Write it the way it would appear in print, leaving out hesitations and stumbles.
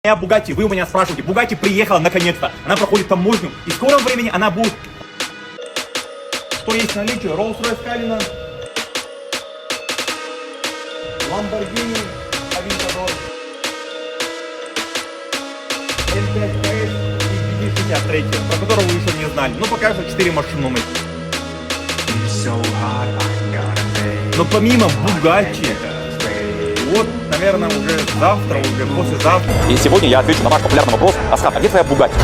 Моя Бугатти, вы у меня спрашиваете, Бугатти приехала наконец-то, она проходит таможню, и в скором времени она будет... Что есть в наличии? Rolls-Royce Cullinan, Lamborghini Aventador, L5 KS и GT63, про которого вы еще не знали. Ну, пока что 4 машины. Но помимо Бугатти, вот, наверное, уже завтра, уже послезавтра. И сегодня я отвечу на ваш популярный вопрос: Асхат, а где твоя Бугатти?